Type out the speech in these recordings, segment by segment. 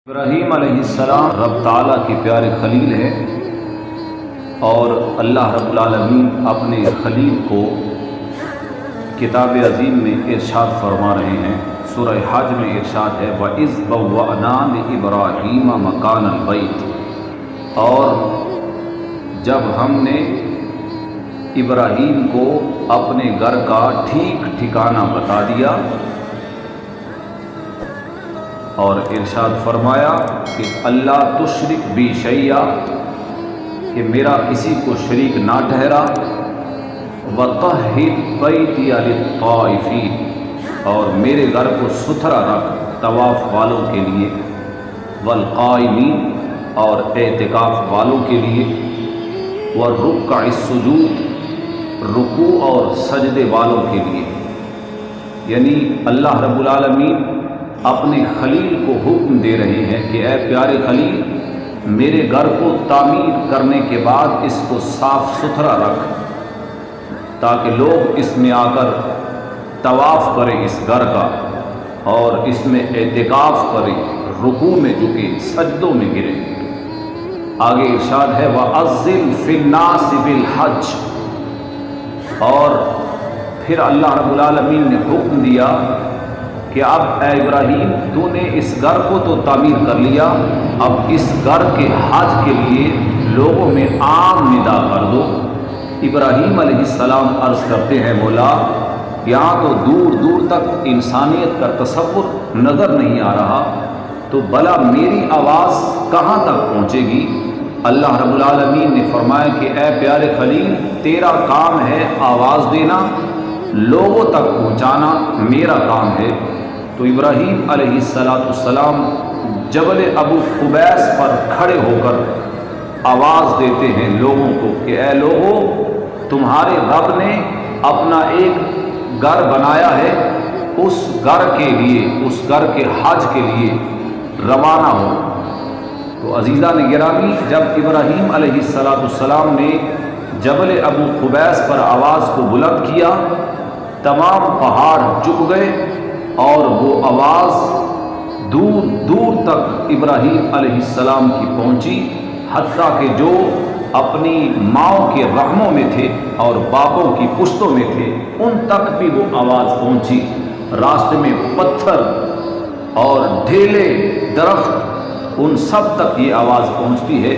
ابراہیم علیہ السلام رب تعالیٰ کے پیارے خلیل ہیں، اور اللہ رب العالمین اپنے خلیل کو کتاب عظیم میں ارشاد فرما رہے ہیں۔ سورہ حج میں ارشاد ہے وَإِذْ بَوَّأْنَا لِإِبْرَاهِيمَ مَكَانَ الْبَيْتِ، اور جب ہم نے ابراہیم کو اپنے گھر کا ٹھیک ٹھکانہ بتا دیا، اور ارشاد فرمایا کہ اللہ تشرک بی شیئا، کہ میرا کسی کو شریک نہ ٹھہرا، وَطَهِّرْ بَيْتِيَ لِلطَّائِفِينَ، اور میرے گھر کو ستھرا رکھ طواف والوں کے لیے، والقائمین، اور اعتکاف والوں کے لیے، والرکع السجود، رکوع اور سجدے والوں کے لیے۔ یعنی اللہ رب العالمین اپنے خلیل کو حکم دے رہے ہیں کہ اے پیارے خلیل، میرے گھر کو تعمیر کرنے کے بعد اس کو صاف ستھرا رکھ، تاکہ لوگ اس میں آ کر طواف کریں اس گھر کا، اور اس میں اعتکاف کریں، رکوع میں جھکیں، سجدوں میں گریں۔ آگے ارشاد ہے وَأَذِّن فِي النَّاسِ بِالْحَجِّ، اور پھر اللہ رب العالمین نے حکم دیا کہ اب اے ابراہیم، تو نے اس گھر کو تو تعمیر کر لیا، اب اس گھر کے حج کے لیے لوگوں میں عام ندا کر دو۔ ابراہیم علیہ السلام عرض کرتے ہیں مولا، یہاں تو دور دور تک انسانیت کا تصور نظر نہیں آ رہا، تو بھلا میری آواز کہاں تک پہنچے گی؟ اللہ رب العالمین نے فرمایا کہ اے پیارے خلیل، تیرا کام ہے آواز دینا، لوگوں تک پہنچانا میرا کام ہے۔ تو ابراہیم علیہ السلام جبل ابو قبیس پر کھڑے ہو کر آواز دیتے ہیں لوگوں کو کہ اے لوگوں، تمہارے رب نے اپنا ایک گھر بنایا ہے، اس گھر کے لیے، اس گھر کے حج کے لیے روانہ ہو۔ تو عزیزان گرامی، جب ابراہیم علیہ السلام نے جبل ابو قبیس پر آواز کو بلند کیا، تمام پہاڑ جھک گئے، اور وہ آواز دور دور تک ابراہیم علیہ السلام کی پہنچی، حتیٰ کہ جو اپنی ماؤں کے رحموں میں تھے اور باپوں کی پشتوں میں تھے، ان تک بھی وہ آواز پہنچی۔ راستے میں پتھر اور ڈھیلے درخت، ان سب تک یہ آواز پہنچتی ہے،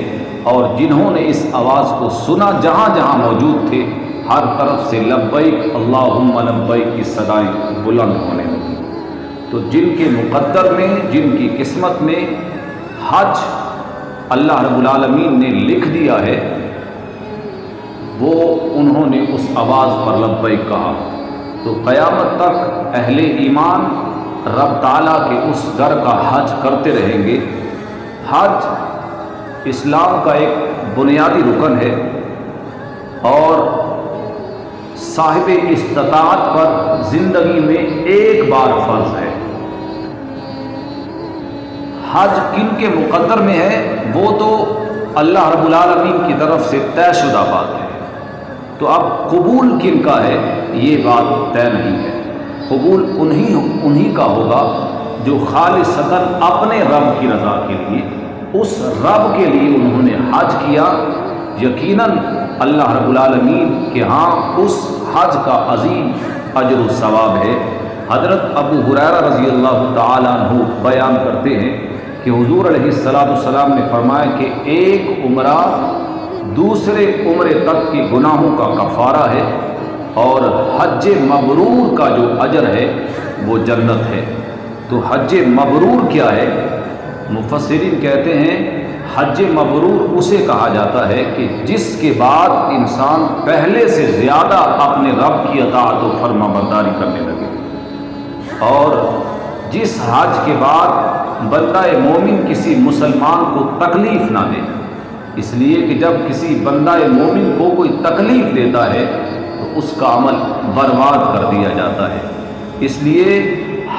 اور جنہوں نے اس آواز کو سنا جہاں جہاں موجود تھے، ہر طرف سے لبیک اللہم لبیک کی صدائیں بلند ہونے لگی۔ تو جن کے مقدر میں، جن کی قسمت میں حج اللہ رب العالمین نے لکھ دیا ہے، وہ انہوں نے اس آواز پر لبیک کہا۔ تو قیامت تک اہل ایمان رب تعالیٰ کے اس گھر کا حج کرتے رہیں گے۔ حج اسلام کا ایک بنیادی رکن ہے، اور صاحب استطاعت پر زندگی میں ایک بار فرض ہے۔ حج کن کے مقدر میں ہے، وہ تو اللہ رب العالمین کی طرف سے طے شدہ بات ہے۔ تو اب قبول کن کا ہے، یہ بات طے نہیں ہے۔ قبول انہی کا ہوگا جو خالصتاً اپنے رب کی رضا کے لیے، اس رب کے لیے انہوں نے حج کیا۔ یقیناً اللہ رب العالمین کے ہاں اس حج کا عظیم اجر و ثواب ہے۔ حضرت ابو ہریرہ رضی اللہ تعالیٰ عنہ بیان کرتے ہیں کہ حضور علیہ السلام نے فرمایا کہ ایک عمرہ دوسرے عمرے تک کے گناہوں کا کفارہ ہے، اور حج مبرور کا جو اجر ہے وہ جنت ہے۔ تو حج مبرور کیا ہے؟ مفسرین کہتے ہیں حج مبرور اسے کہا جاتا ہے کہ جس کے بعد انسان پہلے سے زیادہ اپنے رب کی اطاعت و فرما برداری کرنے لگے، اور جس حج کے بعد بندہ مومن کسی مسلمان کو تکلیف نہ دے۔ اس لیے کہ جب کسی بندہ مومن کو کوئی تکلیف دیتا ہے تو اس کا عمل برباد کر دیا جاتا ہے۔ اس لیے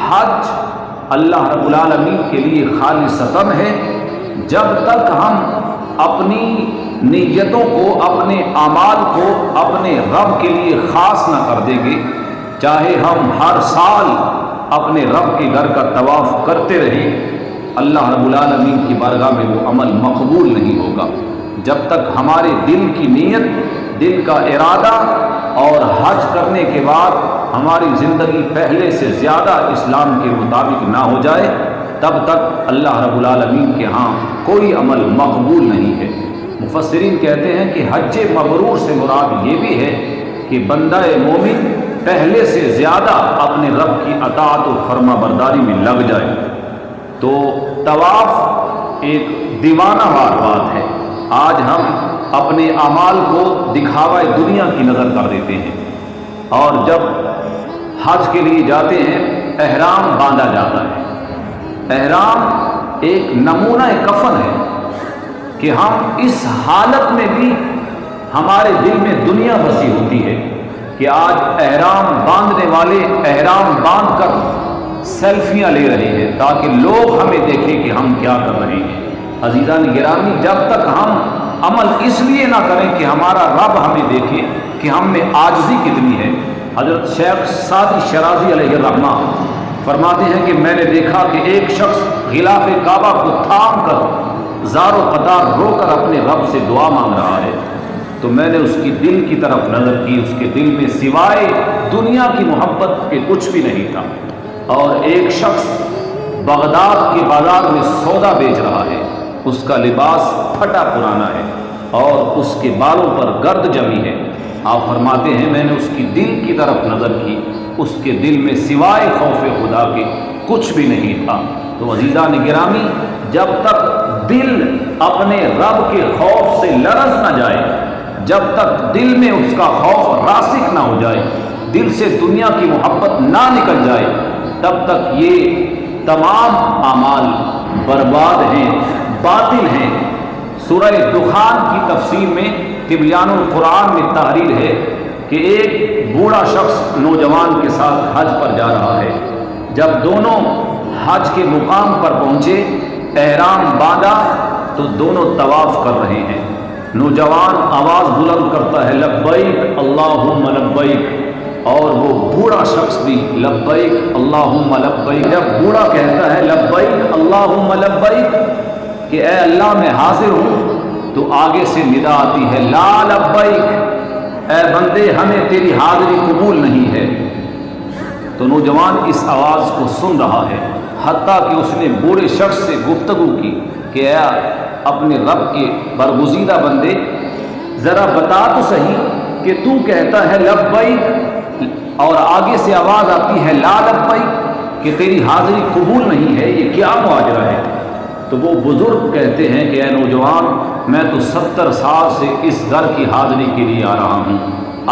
حج اللہ رب العالمین کے لیے خالصتاً ہے۔ جب تک ہم اپنی نیتوں کو، اپنے اعمال کو اپنے رب کے لیے خاص نہ کر دیں گے، چاہے ہم ہر سال اپنے رب کے گھر کا طواف کرتے رہیں، اللہ رب العالمین کی بارگاہ میں وہ عمل مقبول نہیں ہوگا جب تک ہمارے دل کی نیت، دل کا ارادہ اور حج کرنے کے بعد ہماری زندگی پہلے سے زیادہ اسلام کے مطابق نہ ہو جائے، تب تک اللہ رب العالمین کے ہاں کوئی عمل مقبول نہیں ہے۔ مفسرین کہتے ہیں کہ حج مبرور سے مراد یہ بھی ہے کہ بندہ مومن پہلے سے زیادہ اپنے رب کی اطاعت و فرما برداری میں لگ جائے۔ تو طواف ایک دیوانہ وار بات ہے۔ آج ہم اپنے اعمال کو دکھاوا دنیا کی نظر کر دیتے ہیں، اور جب حج کے لیے جاتے ہیں احرام باندھا جاتا ہے۔ احرام ایک نمونہ کفن ہے کہ ہم اس حالت میں بھی ہمارے دل میں دنیا بسی ہوتی ہے کہ آج احرام باندھنے والے احرام باندھ کر سیلفیاں لے رہے ہیں تاکہ لوگ ہمیں دیکھیں کہ ہم کیا کر رہے ہیں۔ عزیزان گرامی، جب تک ہم عمل اس لیے نہ کریں کہ ہمارا رب ہمیں دیکھے کہ ہم میں عاجزی کتنی ہے۔ حضرت شیخ سعدی شرازی علیہ الرحمہ فرماتے ہیں کہ میں نے دیکھا کہ ایک شخص غلاف کعبہ کو تھام کر زار و قطار رو کر اپنے رب سے دعا مانگ رہا ہے، تو میں نے اس کی دل کی طرف نظر کی، اس کے دل میں سوائے دنیا کی محبت کے کچھ بھی نہیں تھا۔ اور ایک شخص بغداد کے بازار میں سودا بیچ رہا ہے، اس کا لباس پھٹا پرانا ہے اور اس کے بالوں پر گرد جمی ہے۔ آپ فرماتے ہیں میں نے اس کی دل کی طرف نظر کی، اس کے دل میں سوائے خوف خدا کے کچھ بھی نہیں تھا۔ تو عزیزان گرامی، جب تک دل اپنے رب کے خوف سے لرز نہ جائے، جب تک دل میں اس کا خوف راسخ نہ ہو جائے، دل سے دنیا کی محبت نہ نکل جائے، تب تک یہ تمام اعمال برباد ہیں، باطل ہیں۔ سورہ دخان کی تفسیر میں تبیان القرآن میں تحریر ہے کہ ایک بوڑھا شخص نوجوان کے ساتھ حج پر جا رہا ہے۔ جب دونوں حج کے مقام پر پہنچے، احرام باندھا تو دونوں طواف کر رہے ہیں۔ نوجوان آواز بلند کرتا ہے لبیک اللہم لبیک، اور وہ بوڑھا شخص بھی لبیک اللہم لبیک۔ جب بوڑھا کہتا ہے لبیک اللہم لبیک کہ اے اللہ میں حاضر ہوں، تو آگے سے ندا آتی ہے لا لبیک، اے بندے ہمیں تیری حاضری قبول نہیں ہے۔ تو نوجوان اس آواز کو سن رہا ہے، حتیٰ کہ اس نے بوڑھے شخص سے گفتگو کی کہ اے اپنے رب کے برگزیدہ بندے، ذرا بتا تو صحیح کہ تو کہتا ہے لبیک اور آگے سے آواز آتی ہے لا لبیک کہ تیری حاضری قبول نہیں ہے، یہ کیا ماجرا ہے؟ تو وہ بزرگ کہتے ہیں کہ اے نوجوان، میں تو 70 سال سے اس گھر کی حاضری کے لیے آ رہا ہوں۔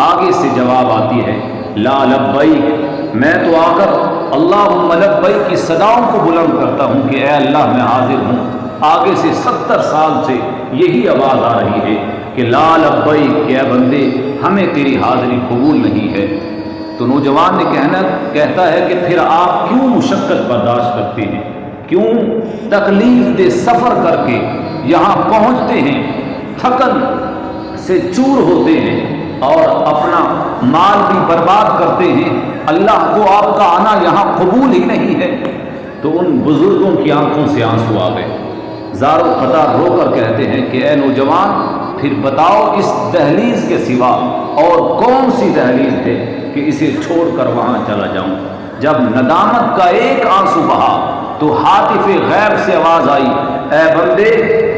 آگے سے جواب آتی ہے لا لبیک، میں تو آ کر اللہم لبیک کی صداؤں کو بلند کرتا ہوں کہ اے اللہ میں حاضر ہوں۔ آگے سے 70 سال سے یہی آواز آ رہی ہے کہ لا لبیک کہ اے بندے ہمیں تیری حاضری قبول نہیں ہے۔ تو نوجوان نے کہتا ہے کہ پھر آپ کیوں مشقت برداشت کرتے ہیں، کیوں تکلیف دہ سفر کر کے یہاں پہنچتے ہیں، تھکن سے چور ہوتے ہیں اور اپنا مال بھی برباد کرتے ہیں، اللہ کو آپ کا آنا یہاں قبول ہی نہیں ہے۔ تو ان بزرگوں کی آنکھوں سے آنسو آ گئے، زار و قطار رو کر کہتے ہیں کہ اے نوجوان، پھر بتاؤ اس دہلیز کے سوا اور کون سی دہلیز ہے کہ اسے چھوڑ کر وہاں چلا جاؤں۔ جب ندامت کا ایک آنسو بہا تو ہاتف غیب سے آواز آئی اے بندے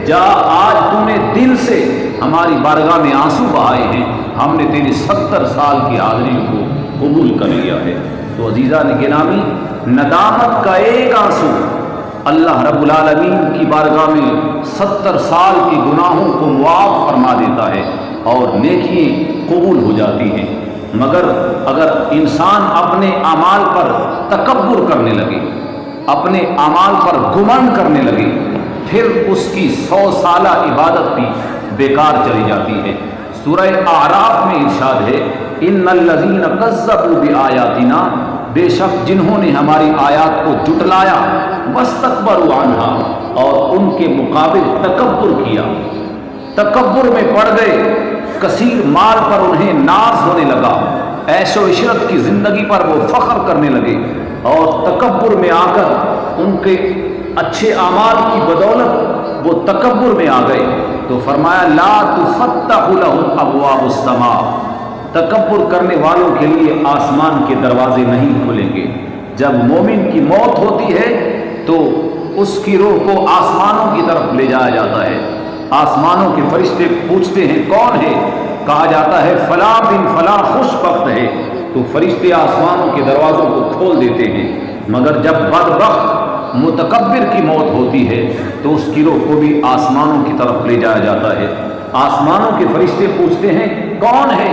جا، آج تو نے دل سے ہماری بارگاہ میں آنسو بہائے ہیں، ہم نے تیری 70 سال کی حاضری کو قبول کر لیا ہے۔ تو عزیزان گرامی، ندامت کا ایک آنسو اللہ رب العالمین کی بارگاہ میں 70 سال کے گناہوں کو معاف فرما دیتا ہے اور نیکیاں قبول ہو جاتی ہیں۔ مگر اگر انسان اپنے اعمال پر تکبر کرنے لگے، اپنے اعمال پر گمان کرنے لگے، پھر اس کی 100 سالہ عبادت بھی بیکار چلی جاتی ہے۔ سورہ اعراف میں ارشاد ہے ان الذین کذبوا بآیاتنا، بے شک جنہوں نے ہماری آیات کو جھٹلایا، واستکبروا عنہا، اور ان کے مقابل تکبر کیا، تکبر میں پڑ گئے، کثیر مال پر انہیں ناز ہونے لگا، عیش و عشرت کی زندگی پر وہ فخر کرنے لگے اور تکبر میں آ کر ان کے اچھے اعمال کی بدولت وہ تکبر میں آ گئے تو فرمایا لا تفتح لهم ابواب السماء، تکبر کرنے والوں کے لیے آسمان کے دروازے نہیں کھلیں گے۔ جب مومن کی موت ہوتی ہے تو اس کی روح کو آسمانوں کی طرف لے جایا جاتا ہے، آسمانوں کے فرشتے پوچھتے ہیں کون ہے، کہا جاتا ہے فلاں بن فلاں خوش بخت ہے، تو فرشتے آسمانوں کے دروازوں کو کھول دیتے ہیں۔ مگر جب بدبخت متکبر کی موت ہوتی ہے تو اس کی روح کو بھی آسمانوں کی طرف لے جایا جاتا ہے، آسمانوں کے فرشتے پوچھتے ہیں کون ہے،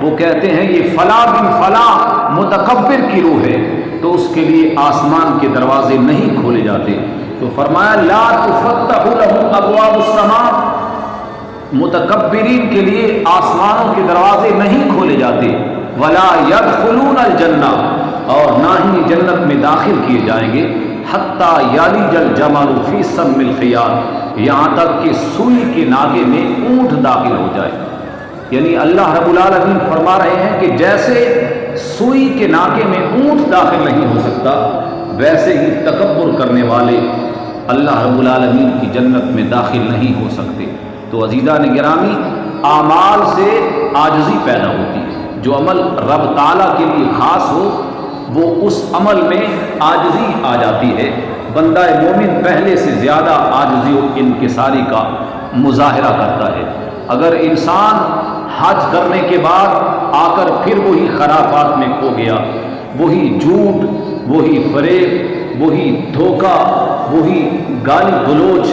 وہ کہتے ہیں یہ فلاں بن فلاں متکبر کی روح ہے، تو اس کے لیے آسمان کے دروازے نہیں کھولے جاتے۔ تو فرمایا لا تفتح لهم ابواب السماء، متکبرین کے لیے آسمانوں کے دروازے نہیں کھولے جاتے، ولا يدخلون الجنہ، اور نہ ہی جنت میں داخل کیے جائیں گے، حتی یلج الجمل فی سم الخیاط، یہاں تک کہ سوئی کے ناگے میں اونٹ داخل ہو جائے۔ یعنی اللہ رب العالمین فرما رہے ہیں کہ جیسے سوئی کے ناکے میں اونٹ داخل نہیں ہو سکتا، ویسے ہی تکبر کرنے والے اللہ رب العالمین کی جنت میں داخل نہیں ہو سکتے۔ تو عزیزان گرامی، اعمال سے عاجزی پیدا ہوتی ہے، جو عمل رب تعالیٰ کے لیے خاص ہو وہ اس عمل میں عاجزی آ جاتی ہے۔ بندہ مومن پہلے سے زیادہ عاجزی و انکساری کا مظاہرہ کرتا ہے۔ اگر انسان حج کرنے کے بعد آ کر پھر وہی خرافات میں کھو گیا، وہی جھوٹ، وہی فریب، وہی دھوکہ، وہی گالی گلوچ،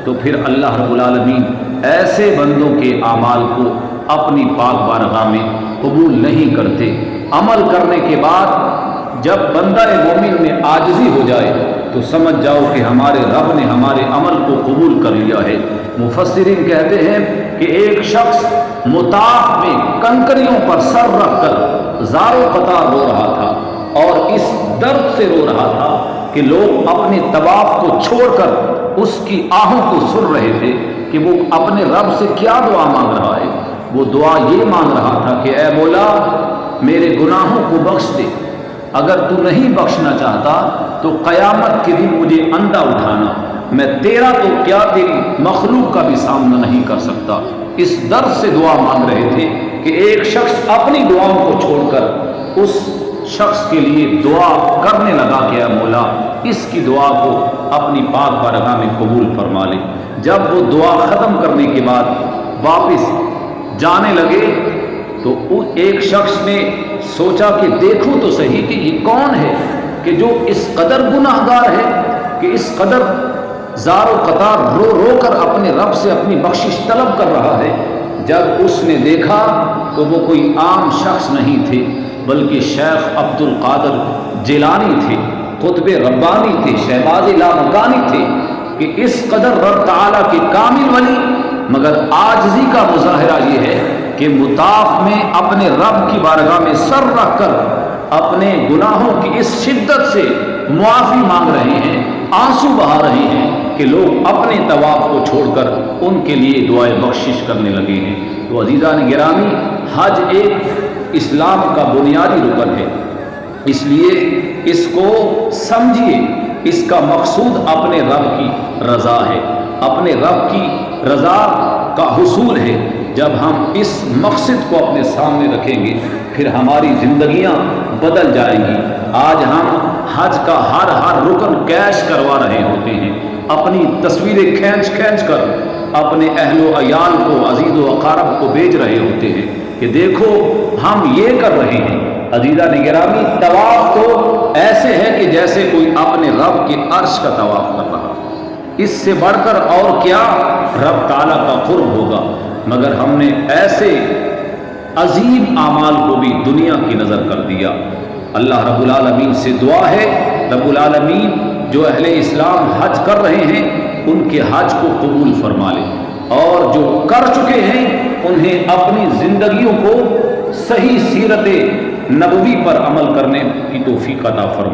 تو پھر اللہ رب العالمین ایسے بندوں کے اعمال کو اپنی پاک بارگاہ میں قبول نہیں کرتے۔ عمل کرنے کے بعد جب بندہ مومن میں عاجزی ہو جائے تو سمجھ جاؤ کہ ہمارے رب نے ہمارے عمل کو قبول کر لیا ہے۔ مفسرین کہتے ہیں کہ ایک شخص مطاف میں کنکریوں پر سر رکھ کر زار و قطار رو رہا تھا، اور اس درد سے رو رہا تھا کہ لوگ اپنے طواف کو چھوڑ کر اس کی آہوں کو سن رہے تھے کہ وہ اپنے رب سے کیا دعا مانگ رہا ہے۔ وہ دعا یہ مانگ رہا تھا کہ اے مولا میرے گناہوں کو بخش دے، اگر تو نہیں بخشنا چاہتا تو قیامت کے دن مجھے اندھا اٹھانا، میں تیرا تو کیا تیری مخلوق کا بھی سامنا نہیں کر سکتا۔ اس درد سے دعا مانگ رہے تھے کہ ایک شخص اپنی دعاؤں کو چھوڑ کر اس شخص کے لیے دعا کرنے لگا کہ اے مولا اس کی دعا کو اپنی پاک بارگاہ میں قبول فرما لے۔ جب وہ دعا ختم کرنے کے بعد واپس جانے لگے تو ایک شخص نے سوچا کہ دیکھو تو صحیح کہ یہ کون ہے کہ جو اس قدر گناہ گار ہے، کہ اس قدر زار و قطار رو رو کر اپنے رب سے اپنی بخشش طلب کر رہا ہے۔ جب اس نے دیکھا تو وہ کوئی عام شخص نہیں تھے، بلکہ شیخ عبد القادر جیلانی تھے، قطب ربانی تھے، شہباز لامکانی تھے، کہ اس قدر رب تعالیٰ کے کامل ولی، مگر عاجزی کا مظاہرہ یہ ہے کہ مطاف میں اپنے رب کی بارگاہ میں سر رکھ کر اپنے گناہوں کی اس شدت سے معافی مانگ رہے ہیں، آنسو بہا رہے ہیں کہ لوگ اپنے طواف کو چھوڑ کر ان کے لیے دعائے بخشش کرنے لگے ہیں۔ تو عزیزان گرامی، حج ایک اسلام کا بنیادی رکن ہے، اس لیے اس کو سمجھیے، اس کا مقصود اپنے رب کی رضا ہے، اپنے رب کی رضا کا حصول ہے۔ جب ہم اس مقصد کو اپنے سامنے رکھیں گے پھر ہماری زندگیاں بدل جائیں گی۔ آج ہم حج کا ہر رکن کیش کروا رہے ہوتے ہیں، اپنی تصویریں کھینچ کھینچ کر اپنے اہل و عیال کو، عزیز و اقارب کو بھیج رہے ہوتے ہیں کہ دیکھو ہم یہ کر رہے ہیں۔ عزیزان گرامی، طواف تو ایسے ہے کہ جیسے کوئی اپنے رب کے عرش کا طواف کر رہا، اس سے بڑھ کر اور کیا رب تعالیٰ کا قرب ہوگا، مگر ہم نے ایسے عظیم اعمال کو بھی دنیا کی نظر کر دیا۔ اللہ رب العالمین سے دعا ہے رب العالمین جو اہل اسلام حج کر رہے ہیں ان کے حج کو قبول فرما لے، اور جو کر چکے ہیں انہیں اپنی زندگیوں کو صحیح سیرت نبوی پر عمل کرنے کی توفیق عطا فرما۔